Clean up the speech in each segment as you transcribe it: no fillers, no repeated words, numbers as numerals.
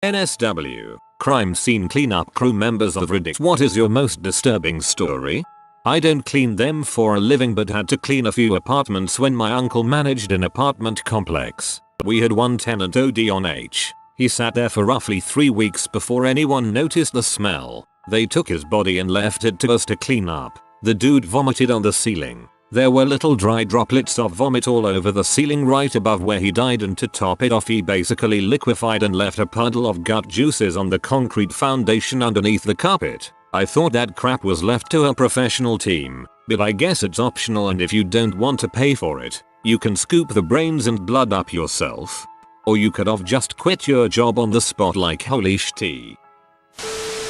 NSW, crime scene cleanup crew members of relics. What is your most disturbing story? I don't clean them for a living but had to clean a few apartments when my uncle managed an apartment complex. We had one tenant OD on H. He sat there for roughly 3 weeks before anyone noticed the smell. They took his body and left it to us to clean up. The dude vomited on the ceiling. There were little dry droplets of vomit all over the ceiling right above where he died, and to top it off he basically liquefied and left a puddle of gut juices on the concrete foundation underneath the carpet. I thought that crap was left to a professional team, but I guess it's optional, and if you don't want to pay for it, you can scoop the brains and blood up yourself. Or you could have just quit your job on the spot like holy shit.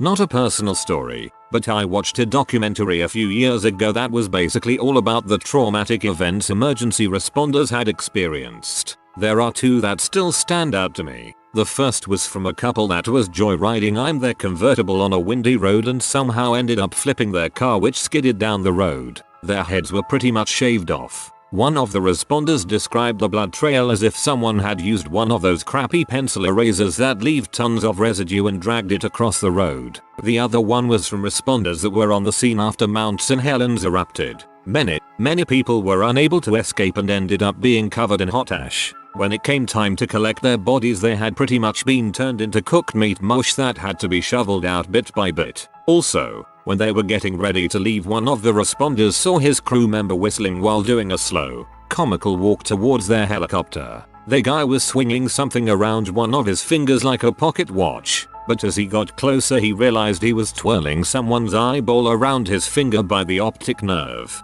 Not a personal story, but I watched a documentary a few years ago that was basically all about the traumatic events emergency responders had experienced. There are two that still stand out to me. The first was from a couple that was joyriding in their convertible on a windy road and somehow ended up flipping their car, which skidded down the road. Their heads were pretty much shaved off. One of the responders described the blood trail as if someone had used one of those crappy pencil erasers that leave tons of residue and dragged it across the road. The other one was from responders that were on the scene after Mount St. Helens erupted. Many people were unable to escape and ended up being covered in hot ash. When it came time to collect their bodies, they had pretty much been turned into cooked meat mush that had to be shoveled out bit by bit. Also, when they were getting ready to leave, one of the responders saw his crew member whistling while doing a slow, comical walk towards their helicopter. The guy was swinging something around one of his fingers like a pocket watch, but as he got closer he realized he was twirling someone's eyeball around his finger by the optic nerve.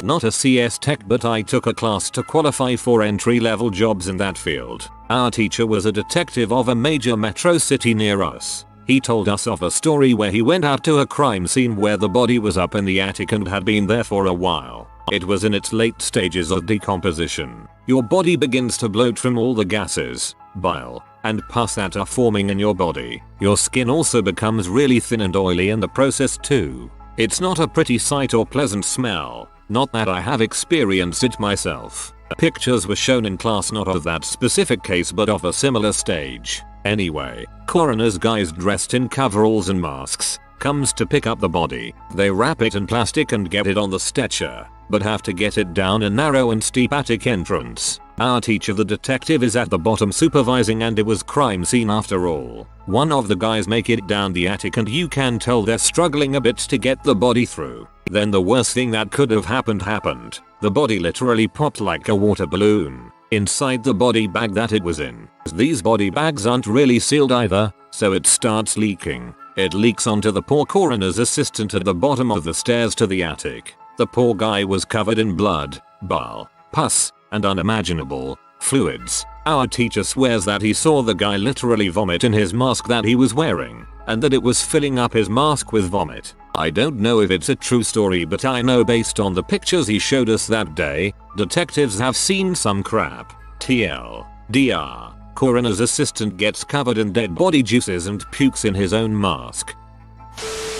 Not a CS tech, but I took a class to qualify for entry-level jobs in that field. Our teacher was a detective of a major metro city near us. He told us of a story where he went out to a crime scene where the body was up in the attic and had been there for a while. It was in its late stages of decomposition. Your body begins to bloat from all the gases, bile, and pus that are forming in your body. Your skin also becomes really thin and oily in the process too. It's not a pretty sight or pleasant smell. Not that I have experienced it myself. Pictures were shown in class not of that specific case but of a similar stage. Anyway, coroner's guys dressed in coveralls and masks comes to pick up the body. They wrap it in plastic and get it on the stretcher, but have to get it down a narrow and steep attic entrance. Our teacher, the detective, is at the bottom supervising, and it was crime scene after all. One of the guys make it down the attic and you can tell they're struggling a bit to get the body through. Then the worst thing that could have happened. The body literally popped like a water balloon inside the body bag that it was in. These body bags aren't really sealed either, so it starts leaking. It leaks onto the poor coroner's assistant at the bottom of the stairs to the attic. The poor guy was covered in blood, bile, pus, and unimaginable fluids. Our teacher swears that he saw the guy literally vomit in his mask that he was wearing, and that it was filling up his mask with vomit. I don't know if it's a true story, but I know based on the pictures he showed us that day, detectives have seen some crap. TLDR. Coroner's assistant gets covered in dead body juices and pukes in his own mask.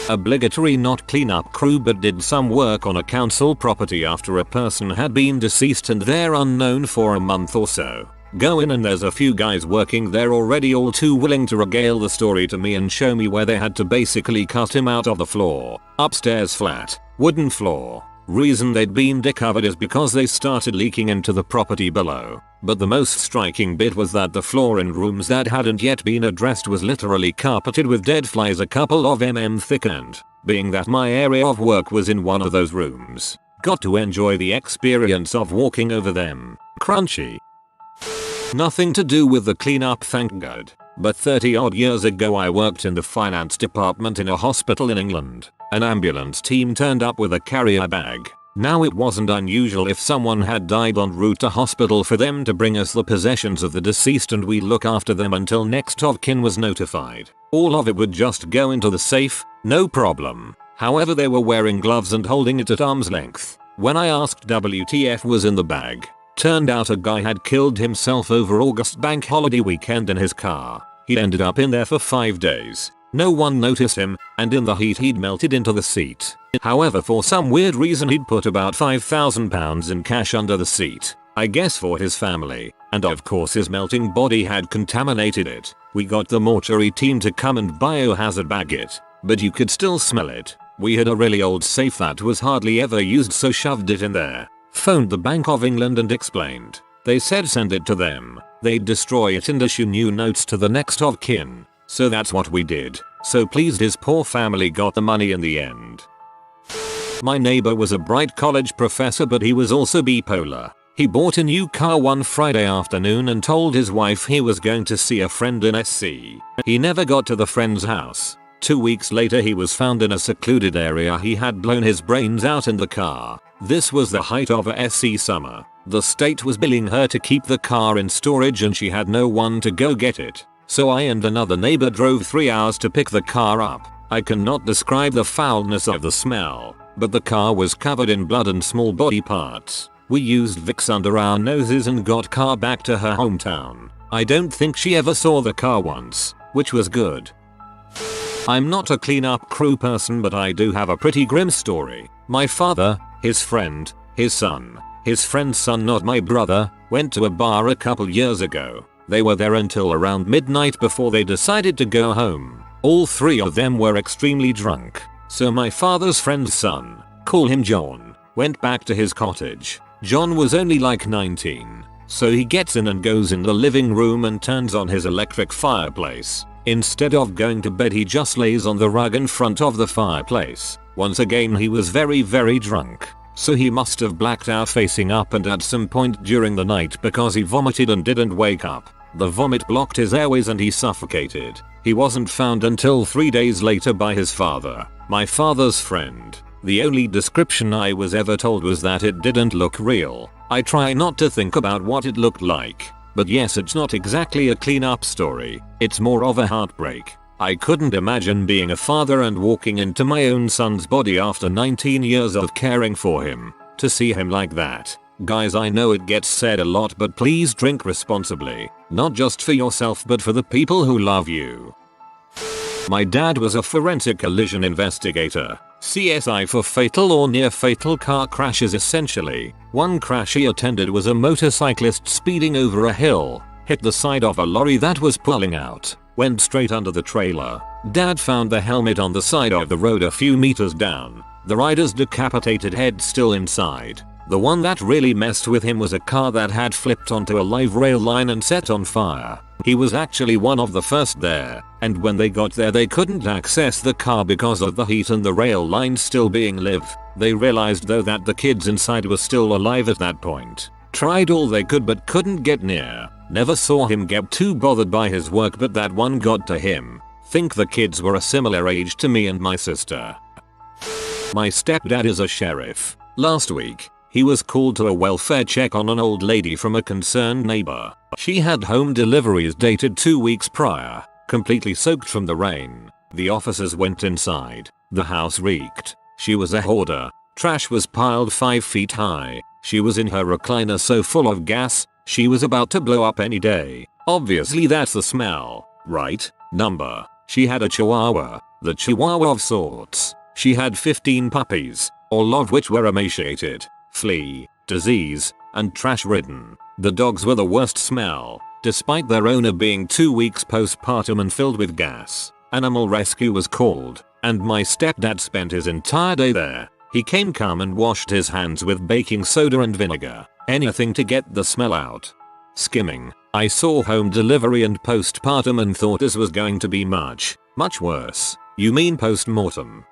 Obligatory not cleanup crew, but did some work on a council property after a person had been deceased and they're unknown for a month or so. Go in and there's a few guys working there already, all too willing to regale the story to me and show me where they had to basically cut him out of the floor. Upstairs flat, wooden floor. Reason they'd been decovered is because they started leaking into the property below. But the most striking bit was that the floor in rooms that hadn't yet been addressed was literally carpeted with dead flies a couple of thick, and being that my area of work was in one of those rooms, got to enjoy the experience of walking over them. Crunchy. Nothing to do with the cleanup, thank God. But 30 odd years ago I worked in the finance department in a hospital in England. An ambulance team turned up with a carrier bag. Now it wasn't unusual if someone had died en route to hospital for them to bring us the possessions of the deceased and we'd look after them until next of kin was notified. All of it would just go into the safe, no problem. However, they were wearing gloves and holding it at arm's length. When I asked WTF was in the bag, turned out a guy had killed himself over August bank holiday weekend in his car. He ended up in there for 5 days. No one noticed him, and in the heat he'd melted into the seat. However, for some weird reason he'd put about £5,000 in cash under the seat. I guess for his family. and of course his melting body had contaminated it. We got the mortuary team to come and biohazard bag it, but you could still smell it. We had a really old safe that was hardly ever used, so shoved it in there. Phoned the Bank of England and explained. They said send it to them. They'd destroy it and issue new notes to the next of kin. So that's what we did. So pleased his poor family got the money in the end. My neighbor was a bright college professor, but he was also bipolar. He bought a new car one Friday afternoon and told his wife he was going to see a friend in SC. He never got to the friend's house. 2 weeks later he was found in a secluded area. He had blown his brains out in the car. This was the height of a SC summer. The state was billing her to keep the car in storage and she had no one to go get it. So I and another neighbor drove 3 hours to pick the car up. I cannot describe the foulness of the smell, but the car was covered in blood and small body parts. We used Vicks under our noses and got car back to her hometown. I don't think she ever saw the car once, which was good. I'm not a cleanup crew person, but I do have a pretty grim story. My father, his friend, his son, his friend's son, not my brother, went to a bar a couple years ago. They were there until around midnight before they decided to go home. All three of them were extremely drunk. So my father's friend's son, call him John, went back to his cottage. John was only like 19. So he gets in and goes in the living room and turns on his electric fireplace. Instead of going to bed, he just lays on the rug in front of the fireplace. Once again he was very drunk. So he must have blacked out facing up and at some point during the night because he vomited and didn't wake up. The vomit blocked his airways and he suffocated. He wasn't found until 3 days later by his father, my father's friend. The only description I was ever told was that it didn't look real. I try not to think about what it looked like. But yes, it's not exactly a cleanup story. It's more of a heartbreak. I couldn't imagine being a father and walking into my own son's body after 19 years of caring for him. To see him like that. Guys, I know it gets said a lot, but please drink responsibly. Not just for yourself but for the people who love you. My dad was a forensic collision investigator. CSI for fatal or near fatal car crashes essentially. One crash he attended was a motorcyclist speeding over a hill, hit the side of a lorry that was pulling out, went straight under the trailer. Dad found the helmet on the side of the road a few meters down, the rider's decapitated head still inside. The one that really messed with him was a car that had flipped onto a live rail line and set on fire. He was actually one of the first there, and when they got there they couldn't access the car because of the heat and the rail line still being live. They realized though that the kids inside were still alive at that point. Tried all they could but couldn't get near. Never saw him get too bothered by his work, but that one got to him. Think the kids were a similar age to me and my sister. My stepdad is a sheriff. Last week, he was called to a welfare check on an old lady from a concerned neighbor. She had home deliveries dated 2 weeks prior, completely soaked from the rain. The officers went inside. The house reeked. She was a hoarder. Trash was piled 5 feet high. She was in her recliner so full of gas, she was about to blow up any day. Obviously that's the smell, right? Number. She had a chihuahua. The chihuahua of sorts. She had 15 puppies, all of which were emaciated, flea, disease, and trash-ridden. The dogs were the worst smell, despite their owner being 2 weeks postpartum and filled with gas. Animal rescue was called, and my stepdad spent his entire day there. He came calm and washed his hands with baking soda and vinegar, anything to get the smell out. Skimming, I saw home delivery and postpartum and thought this was going to be much worse. You mean post-mortem?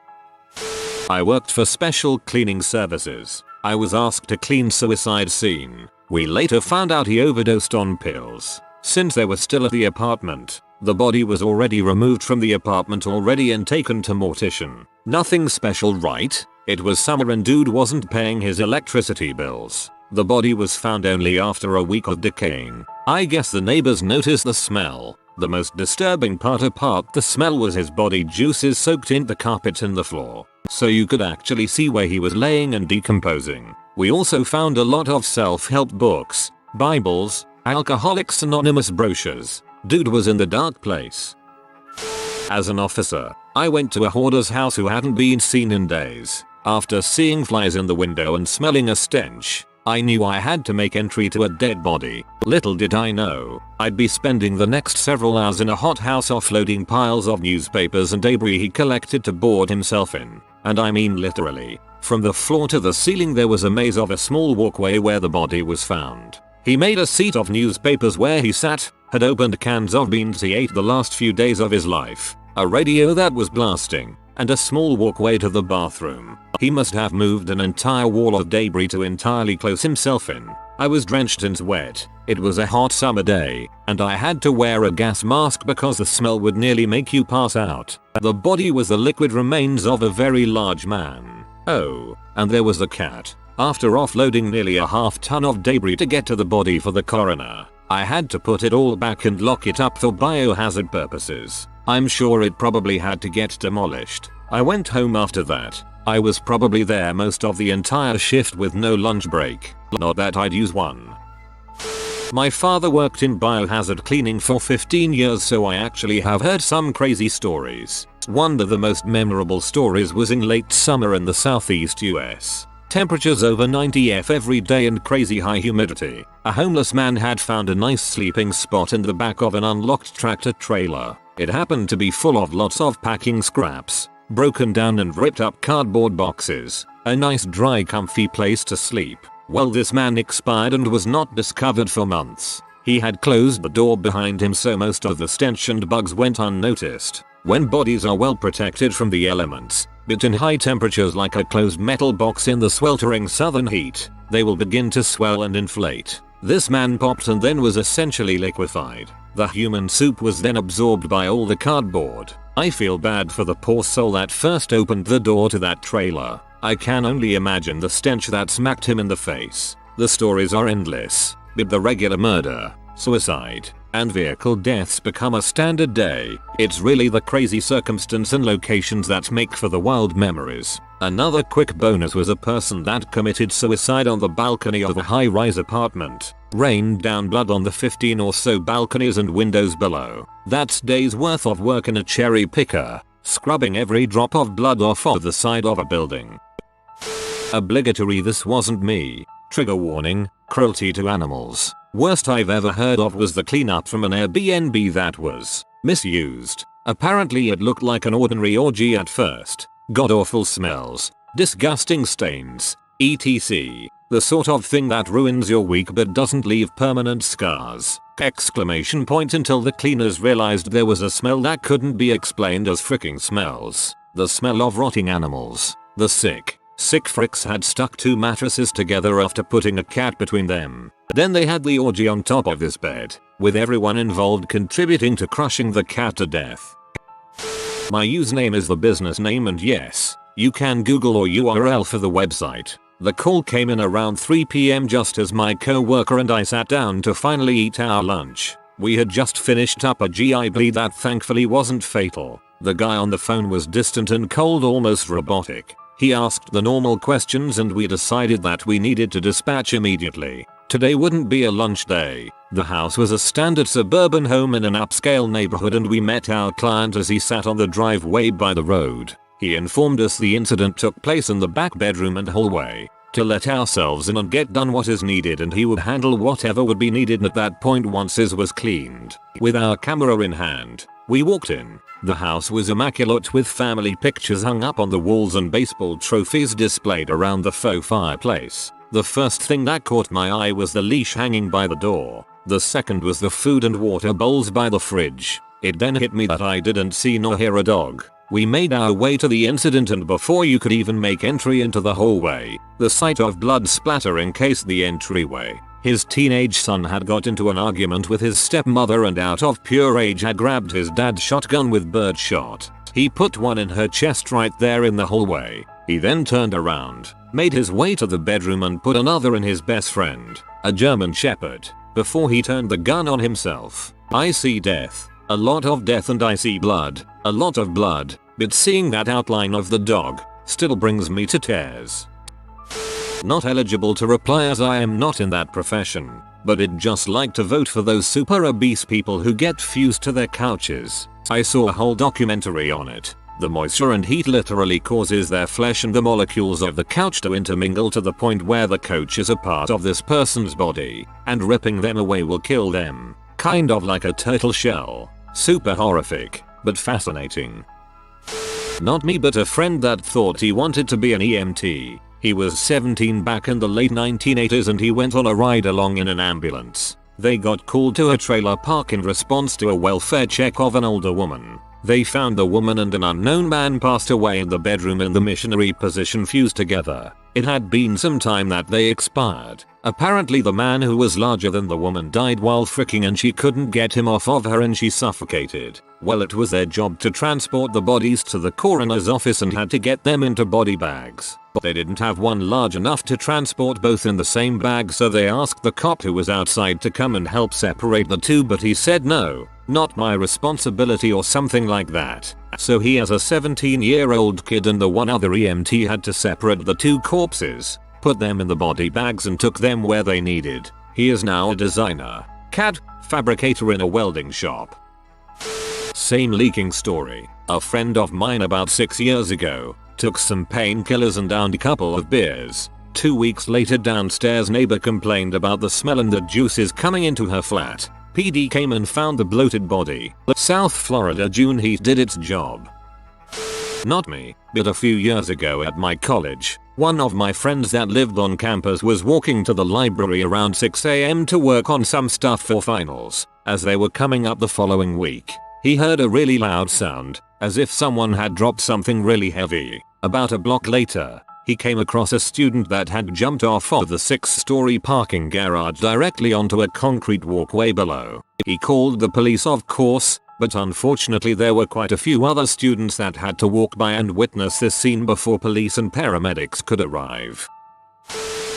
I worked for special cleaning services. I was asked to clean suicide scene. We later found out he overdosed on pills. Since they were still at the apartment, the body was already removed from the apartment already and taken to mortician. Nothing special, right? It was summer and dude wasn't paying his electricity bills. The body was found only after a week of decaying. I guess the neighbors noticed the smell. The most disturbing part apart the smell was his body juices soaked in the carpet and the floor. So you could actually see where he was laying and decomposing. We also found a lot of self-help books, Bibles, Alcoholics Anonymous brochures. Dude was in the dark place. As an officer, I went to a hoarder's house who hadn't been seen in days. After seeing flies in the window and smelling a stench, I knew I had to make entry to a dead body. Little did I know, I'd be spending the next several hours in a hothouse offloading piles of newspapers and debris he collected to board himself in. And I mean literally. From the floor to the ceiling there was a maze of a small walkway where the body was found. He made a seat of newspapers where he sat, had opened cans of beans he ate the last few days of his life, a radio that was blasting, and a small walkway to the bathroom. He must have moved an entire wall of debris to entirely close himself in. I was drenched and wet. It was a hot summer day, and I had to wear a gas mask because the smell would nearly make you pass out. The body was the liquid remains of a very large man. Oh, and there was a cat. After offloading nearly a half-ton of debris to get to the body for the coroner, I had to put it all back and lock it up for biohazard purposes. I'm sure it probably had to get demolished. I went home after that. I was probably there most of the entire shift with no lunch break. Not that I'd use one. My father worked in biohazard cleaning for 15 years, so I actually have heard some crazy stories. One of the most memorable stories was in late summer in the southeast US. Temperatures over 90°F every day and crazy high humidity. A homeless man had found a nice sleeping spot in the back of an unlocked tractor trailer. It happened to be full of lots of packing scraps, broken down and ripped up cardboard boxes. A nice dry comfy place to sleep. Well, this man expired and was not discovered for months. He had closed the door behind him so most of the stench and bugs went unnoticed. When bodies are well protected from the elements, but in high temperatures like a closed metal box in the sweltering southern heat, they will begin to swell and inflate. This man popped and then was essentially liquefied. The human soup was then absorbed by all the cardboard. I feel bad for the poor soul that first opened the door to that trailer. I can only imagine the stench that smacked him in the face. The stories are endless, but the regular murder, suicide, and vehicle deaths become a standard day. It's really the crazy circumstance and locations that make for the wild memories. Another quick bonus was a person that committed suicide on the balcony of a high-rise apartment. Rained down blood on the 15 or so balconies and windows below. That's days worth of work in a cherry picker, scrubbing every drop of blood off of the side of a building. Obligatory this wasn't me. Trigger warning, cruelty to animals. Worst I've ever heard of was the cleanup from an Airbnb that was misused. Apparently it looked like an ordinary orgy at first. God awful smells, disgusting stains, etc. The sort of thing that ruins your week but doesn't leave permanent scars. Exclamation point until the cleaners realized there was a smell that couldn't be explained as fricking smells. The smell of rotting animals. The sick fricks had stuck 2 mattresses together after putting a cat between them. Then they had the orgy on top of this bed, with everyone involved contributing to crushing the cat to death. My username is the business name and yes, you can Google or URL for the website. The call came in around 3 PM just as my co-worker and I sat down to finally eat our lunch. We had just finished up a GI bleed that thankfully wasn't fatal. The guy on the phone was distant and cold, almost robotic. He asked the normal questions and we decided that we needed to dispatch immediately. Today wouldn't be a lunch day. The house was a standard suburban home in an upscale neighborhood and we met our client as he sat on the driveway by the road. He informed us the incident took place in the back bedroom and hallway. To let ourselves in and get done what is needed and he would handle whatever would be needed at that point once his was cleaned. With our camera in hand, we walked in. The house was immaculate with family pictures hung up on the walls and baseball trophies displayed around the faux fireplace. The first thing that caught my eye was the leash hanging by the door. The second was the food and water bowls by the fridge. It then hit me that I didn't see nor hear a dog. We made our way to the incident and before you could even make entry into the hallway, the sight of blood splatter encased the entryway. His teenage son had got into an argument with his stepmother and out of pure rage had grabbed his dad's shotgun with birdshot. He put one in her chest right there in the hallway. He then turned around, made his way to the bedroom and put another in his best friend, a German Shepherd, before he turned the gun on himself. I see death. A lot of death and I see blood. A lot of blood. But seeing that outline of the dog still brings me to tears. Not eligible to reply as I am not in that profession, but I'd just like to vote for those super obese people who get fused to their couches. I saw a whole documentary on it. The moisture and heat literally causes their flesh and the molecules of the couch to intermingle to the point where the couch is a part of this person's body, and ripping them away will kill them. Kind of like a turtle shell. Super horrific, but fascinating. Not me, but a friend that thought he wanted to be an EMT. He was 17 back in the late 1980s and he went on a ride along in an ambulance. They got called to a trailer park in response to a welfare check of an older woman. They found the woman and an unknown man passed away in the bedroom in the missionary position fused together. It had been some time that they expired. Apparently the man who was larger than the woman died while fricking and she couldn't get him off of her and she suffocated. Well, it was their job to transport the bodies to the coroner's office and had to get them into body bags. But they didn't have one large enough to transport both in the same bag, so they asked the cop who was outside to come and help separate the two, but he said no, not my responsibility or something like that. So he as a 17-year-old kid and the one other EMT had to separate the two corpses, put them in the body bags and took them where they needed. He is now a designer, CAD fabricator in a welding shop. Same leaking story. A friend of mine about 6 years ago took some painkillers and downed a couple of beers. 2 weeks later, downstairs neighbor complained about the smell and the juices coming into her flat. PD came and found the bloated body. South Florida June heat did its job. Not me, but a few years ago at my college, one of my friends that lived on campus was walking to the library around 6 AM to work on some stuff for finals. As they were coming up the following week, he heard a really loud sound, as if someone had dropped something really heavy. About a block later, he came across a student that had jumped off of the 6-story parking garage directly onto a concrete walkway below. He called the police, of course, but unfortunately there were quite a few other students that had to walk by and witness this scene before police and paramedics could arrive.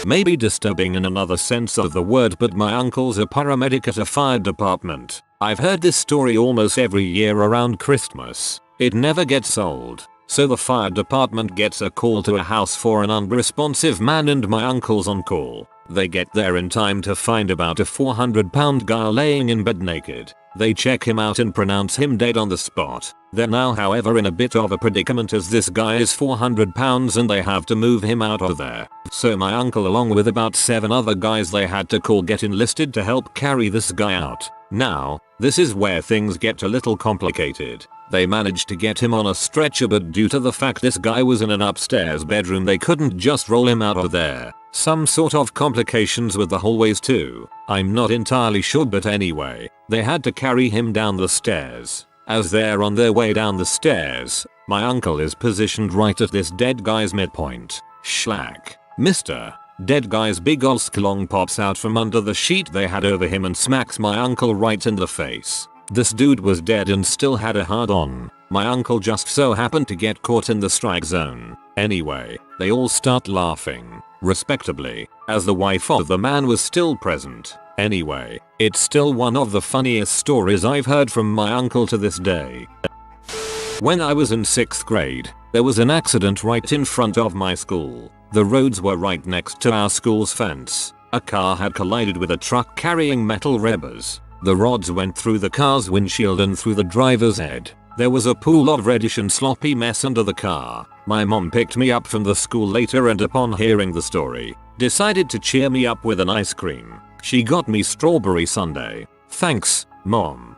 Maybe disturbing in another sense of the word, but my uncle's a paramedic at a fire department. I've heard this story almost every year around Christmas. It never gets old. So the fire department gets a call to a house for an unresponsive man and my uncle's on call. They get there in time to find about a 400-pound guy laying in bed naked. They check him out and pronounce him dead on the spot. They're now however in a bit of a predicament as this guy is 400 pounds and they have to move him out of there. So my uncle along with about 7 other guys they had to call get enlisted to help carry this guy out. Now, this is where things get a little complicated. They managed to get him on a stretcher, but due to the fact this guy was in an upstairs bedroom they couldn't just roll him out of there. Some sort of complications with the hallways too. I'm not entirely sure, but anyway, they had to carry him down the stairs. As they're on their way down the stairs, my uncle is positioned right at this dead guy's midpoint. Schlack. Mr. Dead guy's big ol' sklong pops out from under the sheet they had over him and smacks my uncle right in the face. This dude was dead and still had a hard on. My uncle just so happened to get caught in the strike zone. Anyway, they all start laughing, respectably, as the wife of the man was still present. Anyway, it's still one of the funniest stories I've heard from my uncle to this day. When I was in 6th grade, there was an accident right in front of my school. The roads were right next to our school's fence. A car had collided with a truck carrying metal rebbers. The rods went through the car's windshield and through the driver's head. There was a pool of reddish and sloppy mess under the car. My mom picked me up from the school later and upon hearing the story, decided to cheer me up with an ice cream. She got me strawberry sundae. Thanks, Mom.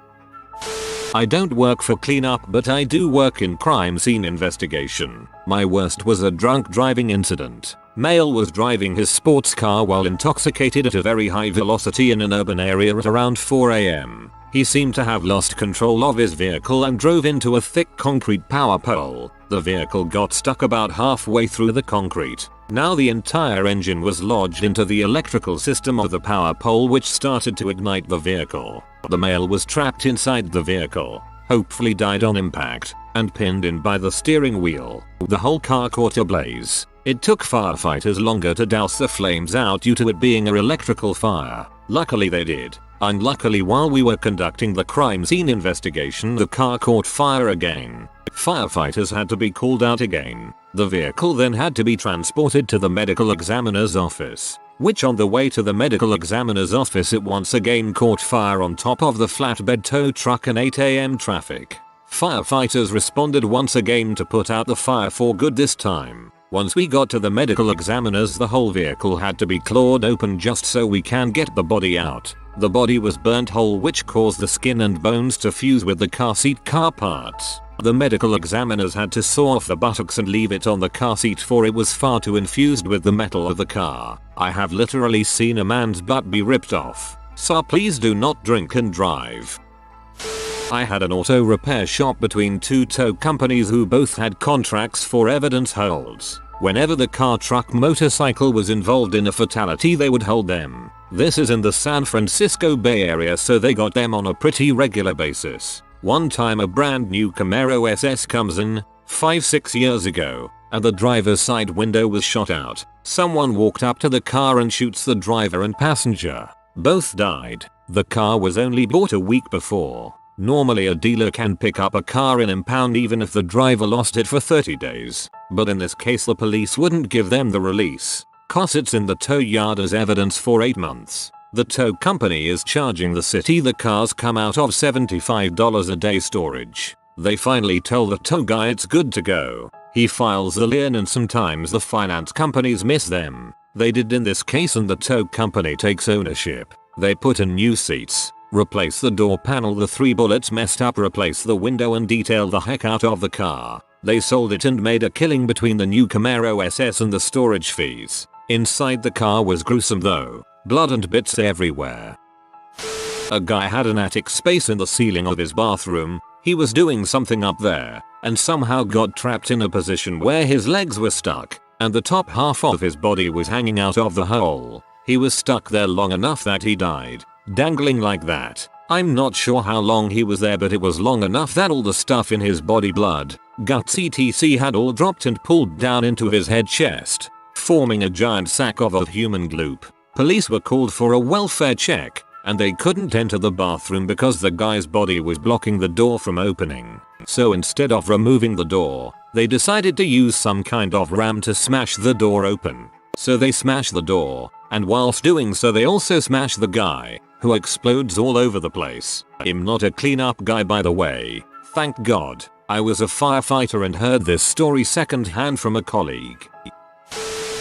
I don't work for cleanup, but I do work in crime scene investigation. My worst was a drunk driving incident. Male was driving his sports car while intoxicated at a very high velocity in an urban area at around 4 AM. He seemed to have lost control of his vehicle and drove into a thick concrete power pole. The vehicle got stuck about halfway through the concrete. Now the entire engine was lodged into the electrical system of the power pole, which started to ignite the vehicle. The male was trapped inside the vehicle, hopefully died on impact, and pinned in by the steering wheel. The whole car caught ablaze. It took firefighters longer to douse the flames out due to it being an electrical fire. Luckily they did. Unluckily, while we were conducting the crime scene investigation, the car caught fire again. Firefighters had to be called out again. The vehicle then had to be transported to the medical examiner's office, which on the way to the medical examiner's office it once again caught fire on top of the flatbed tow truck and 8 AM traffic. Firefighters responded once again to put out the fire for good this time. Once we got to the medical examiners, the whole vehicle had to be clawed open just so we can get the body out. The body was burnt whole, which caused the skin and bones to fuse with the car seat car parts. The medical examiners had to saw off the buttocks and leave it on the car seat, for it was far too infused with the metal of the car. I have literally seen a man's butt be ripped off. So please do not drink and drive. I had an auto repair shop between two tow companies who both had contracts for evidence holds. Whenever the car, truck, motorcycle was involved in a fatality, they would hold them. This is in the San Francisco Bay Area, so they got them on a pretty regular basis. One time a brand new Camaro SS comes in, 5-6 years ago, and the driver's side window was shot out. Someone walked up to the car and shoots the driver and passenger. Both died. The car was only bought a week before. Normally a dealer can pick up a car and impound even if the driver lost it for 30 days. But in this case the police wouldn't give them the release, cause it's in the tow yard as evidence for 8 months. The tow company is charging the city the cars come out of $75 a day storage. They finally tell the tow guy it's good to go. He files the lien and sometimes the finance companies miss them. They did in this case, and the tow company takes ownership. They put in new seats, replace the door panel the 3 bullets messed up, replace the window and detail the heck out of the car. They sold it and made a killing between the new Camaro SS and the storage fees. Inside the car was gruesome though. Blood and bits everywhere. A guy had an attic space in the ceiling of his bathroom. He was doing something up there and somehow got trapped in a position where his legs were stuck and the top half of his body was hanging out of the hole. He was stuck there long enough that he died, dangling like that. I'm not sure how long he was there, but it was long enough that all the stuff in his body, blood, guts etc, had all dropped and pulled down into his head chest, forming a giant sack of human gloop. Police were called for a welfare check, and they couldn't enter the bathroom because the guy's body was blocking the door from opening. So instead of removing the door, they decided to use some kind of ram to smash the door open. So they smash the door, and whilst doing so they also smash the guy, who explodes all over the place. I'm not a cleanup guy, by the way. Thank God. I was a firefighter and heard this story secondhand from a colleague.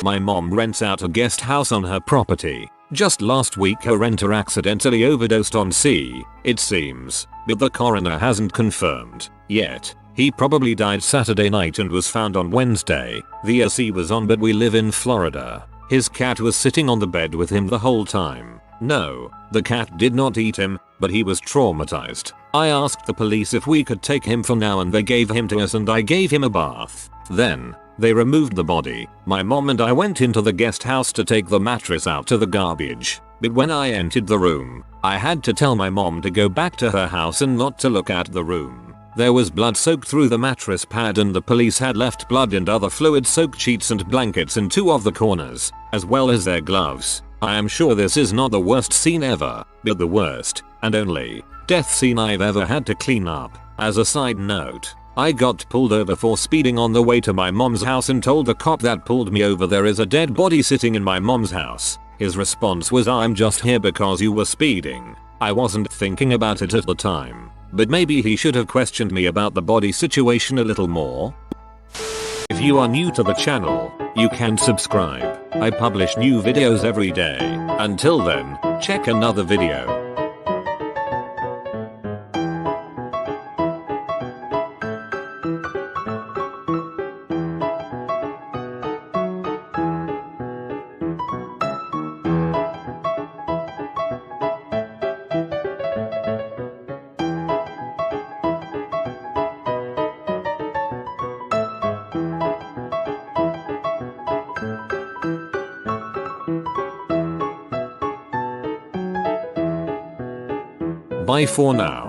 My mom rents out a guest house on her property. Just last week her renter accidentally overdosed on C, it seems, but the coroner hasn't confirmed yet. He probably died Saturday night and was found on Wednesday. The AC was on, but we live in Florida. His cat was sitting on the bed with him the whole time. No, the cat did not eat him, but he was traumatized. I asked the police if we could take him for now and they gave him to us, and I gave him a bath. Then they removed the body. My mom and I went into the guest house to take the mattress out to the garbage. But when I entered the room, I had to tell my mom to go back to her house and not to look at the room. There was blood soaked through the mattress pad, and the police had left blood and other fluid soaked sheets and blankets in 2 of the corners, as well as their gloves. I am sure this is not the worst scene ever, but the worst, and only, death scene I've ever had to clean up. As a side note, I got pulled over for speeding on the way to my mom's house and told the cop that pulled me over there is a dead body sitting in my mom's house. His response was, I'm just here because you were speeding. I wasn't thinking about it at the time, but maybe he should have questioned me about the body situation a little more. If you are new to the channel, you can subscribe. I publish new videos every day. Until then, check another video. Bye for now.